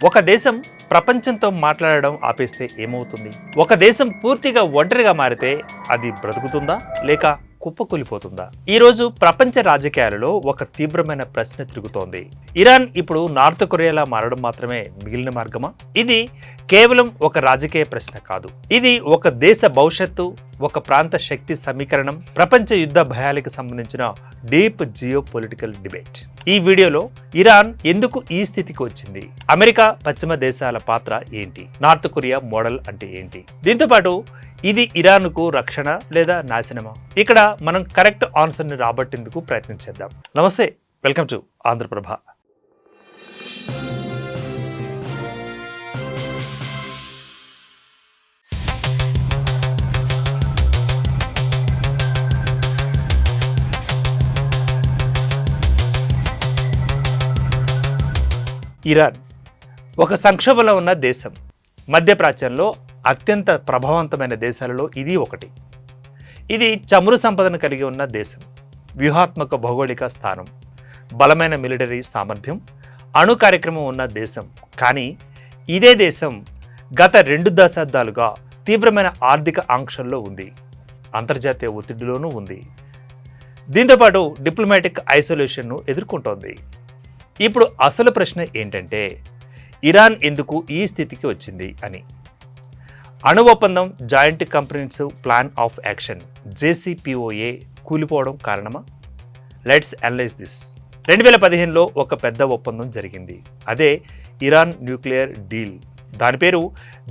ఒక దేశం ప్రపంచంతో మాట్లాడడం ఆపేస్తే ఏమవుతుంది? ఒక దేశం పూర్తిగా ఒంటరిగా మారితే అది బ్రతుకుతుందా లేక కుప్పకూలిపోతుందా? ఈ రోజు ప్రపంచ రాజకీయాలలో ఒక తీవ్రమైన ప్రశ్న తిరుగుతోంది. ఇరాన్ ఇప్పుడు నార్త్ కొరియాలా మారడం మాత్రమే మిగిలిన మార్గమా? ఇది కేవలం ఒక రాజకీయ ప్రశ్న కాదు. ఇది ఒక దేశ భవిష్యత్తు, ఒక ప్రాంత శక్తి సమీకరణం, ప్రపంచ యుద్ధ భయాలకు సంబంధించిన డీప్ జియో పొలిటికల్ డిబేట్. ఈ వీడియోలో ఇరాన్ ఎందుకు ఈ స్థితికి వచ్చింది, అమెరికా పశ్చిమ దేశాల పాత్ర ఏంటి, నార్త్ కొరియా మోడల్ అంటే ఏంటి, దీంతో పాటు ఇది ఇరాన్కు రక్షణ లేదా నాశనమా? ఇక్కడ మనం కరెక్ట్ ఆన్సర్ ని రాబట్టేందుకు ప్రయత్నించేద్దాం. నమస్తే, వెల్కమ్ టు ఆంధ్రప్రభ. ఇరాన్ ఒక సంక్షోభంలో ఉన్న దేశం. మధ్యప్రాచ్యంలో అత్యంత ప్రభావవంతమైన దేశాలలో ఇది ఒకటి. ఇది చమురు సంపదను కలిగి ఉన్న దేశం, వ్యూహాత్మక భౌగోళిక స్థానం, బలమైన మిలిటరీ సామర్థ్యం, అణు కార్యక్రమం ఉన్న దేశం. కానీ ఇదే దేశం గత 2 దశాబ్దాలుగా తీవ్రమైన ఆర్థిక ఆంక్షల్లో ఉంది, అంతర్జాతీయ ఒత్తిడిలోనూ ఉంది. దీంతోపాటు డిప్లొమాటిక్ ఐసోలేషన్ను ఎదుర్కొంటోంది. ఇప్పుడు అసలు ప్రశ్న ఏంటంటే, ఇరాన్ ఎందుకు ఈ స్థితికి వచ్చింది అని. అణు ఒప్పందం joint comprehensive plan of action JCPOA కూలిపోవడం కారణమా? Let's analyse this. 2015లో ఒక పెద్ద ఒప్పందం జరిగింది, అదే ఇరాన్ న్యూక్లియర్ డీల్. దాని పేరు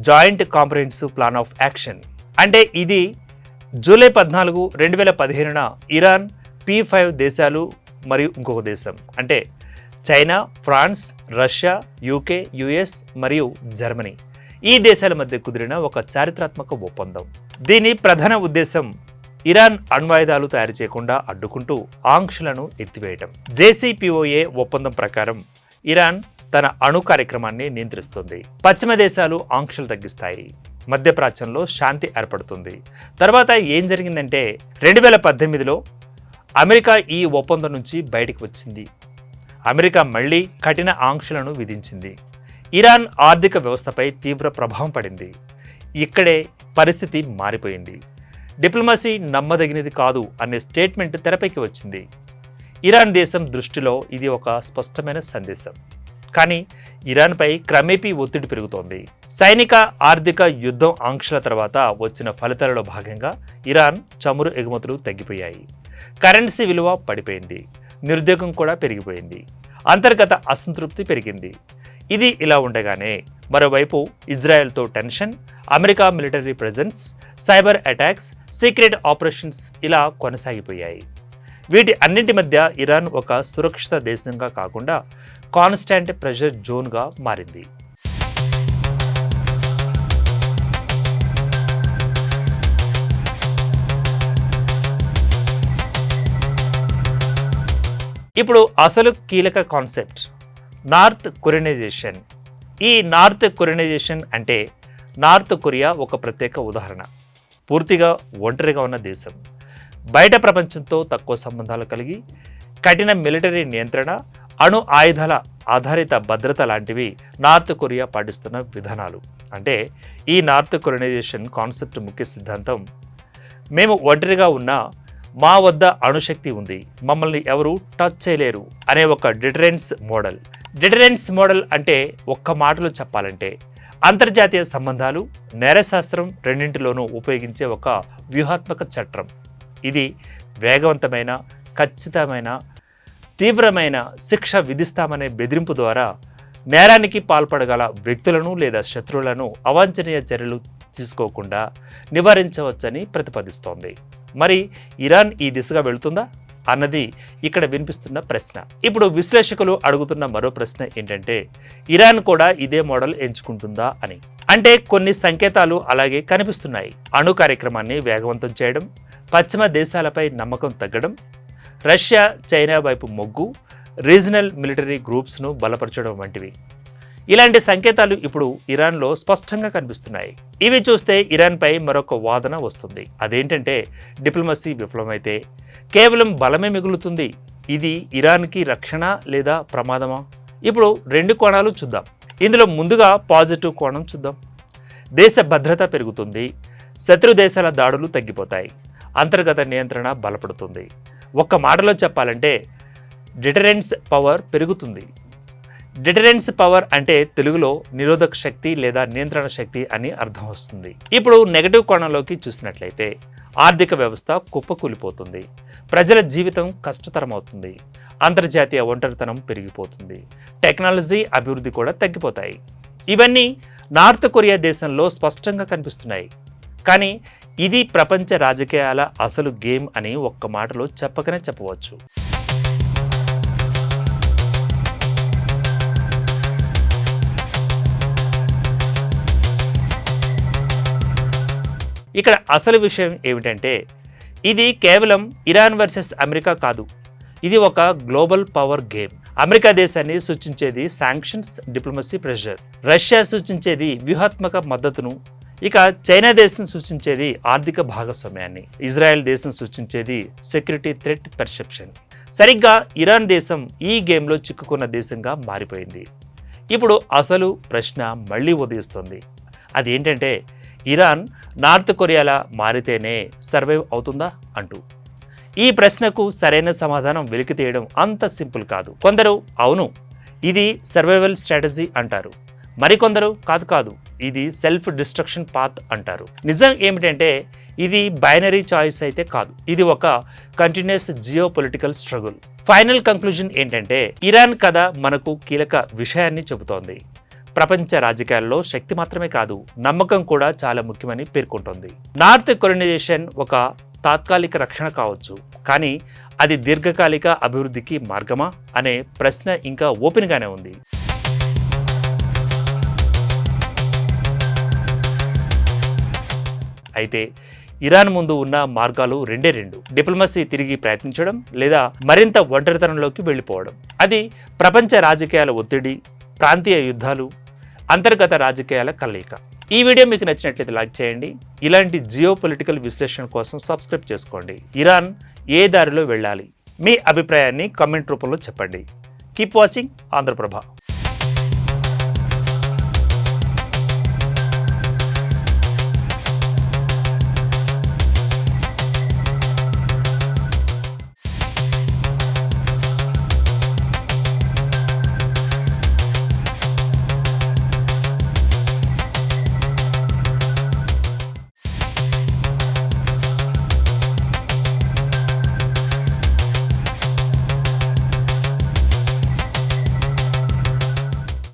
joint comprehensive plan of action. అంటే ఇది జూలై 14, 2015న ఇరాన్, P5 దేశాలు మరియు ఇంకొక దేశం అంటే China, France, Russia, UK, US మరియు జర్మనీ, ఈ దేశాల మధ్య కుదిరిన ఒక చారిత్రాత్మక ఒప్పందం. దీని ప్రధాన ఉద్దేశం ఇరాన్ అణ్వాయుధాలు తయారు చేయకుండా అడ్డుకుంటూ ఆంక్షలను ఎత్తివేయటం. JCPOA ఒప్పందం ప్రకారం ఇరాన్ తన అణు కార్యక్రమాన్ని నియంత్రిస్తుంది, పశ్చిమ దేశాలు ఆంక్షలు తగ్గిస్తాయి, మధ్యప్రాచ్యంలో శాంతి ఏర్పడుతుంది. తర్వాత ఏం జరిగిందంటే 2018లో అమెరికా ఈ ఒప్పందం నుంచి బయటకు వచ్చింది. అమెరికా మళ్లీ కఠిన ఆంక్షలను విధించింది. ఇరాన్ ఆర్థిక వ్యవస్థపై తీవ్ర ప్రభావం పడింది. ఇక్కడే పరిస్థితి మారిపోయింది. డిప్లొమసీ నమ్మదగినది కాదు అనే స్టేట్మెంట్ తెరపైకి వచ్చింది. ఇరాన్ దేశం దృష్టిలో ఇది ఒక స్పష్టమైన సందేశం. కానీ ఇరాన్పై క్రమేపీ ఒత్తిడి పెరుగుతోంది. సైనిక, ఆర్థిక యుద్ధం ఆంక్షల తర్వాత వచ్చిన ఫలితాలలో భాగంగా ఇరాన్ చమురు ఎగుమతులు తగ్గిపోయాయి, కరెన్సీ విలువ పడిపోయింది, నిరుద్యోగం కూడా పెరిగిపోయింది, అంతర్గత అసంతృప్తి పెరిగింది. ఇది ఇలా ఉండగానే మరోవైపు ఇజ్రాయెల్తో tension, America military presence, cyber attacks, secret operations ఇలా కొనసాగిపోయాయి. వీటి అన్నింటి మధ్య ఇరాన్ ఒక సురక్షిత దేశంగా కాకుండా కాన్స్టాంట్ ప్రెషర్ జోన్గా మారింది. ఇప్పుడు అసలు కీలక కాన్సెప్ట్ నార్త్ కొరియనైజేషన్. ఈ నార్త్ కొరియనైజేషన్ అంటే నార్త్ కొరియా ఒక ప్రత్యేక ఉదాహరణ. పూర్తిగా ఒంటరిగా ఉన్న దేశం, బయట ప్రపంచంతో తక్కువ సంబంధాలు కలిగి, కఠిన మిలిటరీ నియంత్రణ, అణు ఆయుధాల ఆధారిత భద్రత లాంటివి నార్త్ కొరియా పాటిస్తున్న విధానాలు. అంటే ఈ నార్త్ కొరియనైజేషన్ కాన్సెప్ట్ ముఖ్య సిద్ధాంతం, మేము ఒంటరిగా ఉన్నా మా వద్ద అణుశక్తి ఉంది, మమ్మల్ని ఎవరు టచ్ చేయలేరు అనే ఒక డిటరెన్స్ మోడల్. డిటరెన్స్ మోడల్ అంటే ఒక్క మాటలో చెప్పాలంటే అంతర్జాతీయ సంబంధాలు, నేరశాస్త్రం రెండింటిలోనూ ఉపయోగించే ఒక వ్యూహాత్మక చట్రం. ఇది వేగవంతమైన, ఖచ్చితమైన, తీవ్రమైన శిక్ష విధిస్తామనే బెదిరింపు ద్వారా నేరానికి పాల్పడగల వ్యక్తులను లేదా శత్రువులను అవాంఛనీయ చర్యలు తీసుకోకుండా నివారించవచ్చని ప్రతిపాదిస్తోంది. మరి ఇరాన్ ఈ దిశగా వెళుతుందా అన్నది ఇక్కడ వినిపిస్తున్న ప్రశ్న. ఇప్పుడు విశ్లేషకులు అడుగుతున్న మరో ప్రశ్న ఏంటంటే, ఇరాన్ కూడా ఇదే మోడల్ ఎంచుకుంటుందా అని. అంటే కొన్ని సంకేతాలు అలాగే కనిపిస్తున్నాయి. అణు కార్యక్రమాన్ని వేగవంతం చేయడం, పశ్చిమ దేశాలపై నమ్మకం తగ్గడం, రష్యా, చైనా వైపు మొగ్గు, రీజనల్ మిలిటరీ గ్రూప్స్ను బలపరచడం వంటివి. ఇలాంటి సంకేతాలు ఇప్పుడు ఇరాన్లో స్పష్టంగా కనిపిస్తున్నాయి. ఇవి చూస్తే ఇరాన్పై మరొక వాదన వస్తుంది. అదేంటంటే, డిప్లొమసీ విఫలమైతే కేవలం బలమే మిగులుతుంది. ఇది ఇరాన్కి రక్షణ లేదా ప్రమాదమా? ఇప్పుడు 2 కోణాలు చూద్దాం. ఇందులో ముందుగా పాజిటివ్ కోణం చూద్దాం. దేశ భద్రత పెరుగుతుంది, శత్రు దేశాల దాడులు తగ్గిపోతాయి, అంతర్గత నియంత్రణ బలపడుతుంది. ఒక్క మాటలో చెప్పాలంటే డిటరెన్స్ పవర్ పెరుగుతుంది. డిటరెన్స్ పవర్ అంటే తెలుగులో నిరోధక శక్తి లేదా నియంత్రణ శక్తి అని అర్థం వస్తుంది. ఇప్పుడు నెగటివ్ కోణంలోకి చూసినట్లయితే ఆర్థిక వ్యవస్థ కుప్పకూలిపోతుంది, ప్రజల జీవితం కష్టతరమవుతుంది, అంతర్జాతీయ ఒంటరితనం పెరిగిపోతుంది, టెక్నాలజీ అభివృద్ధి కూడా తగ్గిపోతాయి. ఇవన్నీ నార్త్ కొరియా దేశంలో స్పష్టంగా కనిపిస్తున్నాయి. కానీ ఇది ప్రపంచ రాజకీయాల అసలు గేమ్ అని ఒక్క మాటలో చెప్పకనే చెప్పవచ్చు. ఇక్కడ అసలు విషయం ఏమిటంటే ఇది కేవలం ఇరాన్ వర్సెస్ అమెరికా కాదు, ఇది ఒక గ్లోబల్ పవర్ గేమ్. అమెరికా దేశాన్ని సూచించేది శాంక్షన్స్, డిప్లొమసీ, ప్రెషర్. రష్యా సూచించేది వ్యూహాత్మక మద్దతును, ఇక చైనా దేశం సూచించేది ఆర్థిక భాగస్వామ్యాన్ని, ఇజ్రాయెల్ దేశం సూచించేది సెక్యూరిటీ థ్రెట్ పర్సెప్షన్. సరిగ్గా ఇరాన్ దేశం ఈ గేమ్లో చిక్కుకున్న దేశంగా మారిపోయింది. ఇప్పుడు అసలు ప్రశ్న మళ్ళీ ఉదయిస్తుంది. అదేంటంటే ఇరాన్ నార్త్ కొరియాలా మారితేనే సర్వైవ్ అవుతుందా అంటూ. ఈ ప్రశ్నకు సరైన సమాధానం వెలికి తీయడం అంత సింపుల్ కాదు. కొందరు అవును ఇది సర్వైవల్ స్ట్రాటజీ అంటారు, మరికొందరు కాదు ఇది సెల్ఫ్ డిస్ట్రక్షన్ పాత్ అంటారు. నిజం ఏమిటంటే ఇది బైనరీ చాయిస్ అయితే కాదు, ఇది ఒక continuous geo political struggle. Final conclusion ఏంటంటే ఇరాన్ కథ మనకు కీలక విషయాన్ని చెబుతోంది. ప్రపంచ రాజకీయాల్లో శక్తి మాత్రమే కాదు, నమ్మకం కూడా చాలా ముఖ్యమని పేర్కొంటోంది. నార్త్ కొరియనైజేషన్ ఒక తాత్కాలిక రక్షణ కావచ్చు, కానీ అది దీర్ఘకాలిక అభివృద్ధికి మార్గమా అనే ప్రశ్న ఇంకా ఓపెన్గానే ఉంది. అయితే ఇరాన్ ముందు ఉన్న మార్గాలు రెండే రెండు. డిప్లొమసీ తిరిగి ప్రయత్నించడం లేదా మరింత ఒంటరితనంలోకి వెళ్ళిపోవడం. అది ప్రపంచ రాజకీయాల ఒత్తిడి, ప్రాంతీయ యుద్ధాలు, అంతర్గత రాజకీయాల కలయిక. ఈ వీడియో మీకు నచ్చినట్లయితే లైక్ చేయండి. ఇలాంటి జియో పొలిటికల్ విశ్లేషణ కోసం సబ్స్క్రైబ్ చేసుకోండి. ఇరాన్ ఏ దారిలో వెళ్ళాలి? మీ అభిప్రాయాన్ని కామెంట్ రూపంలో చెప్పండి. Keep watching Andhraprabha.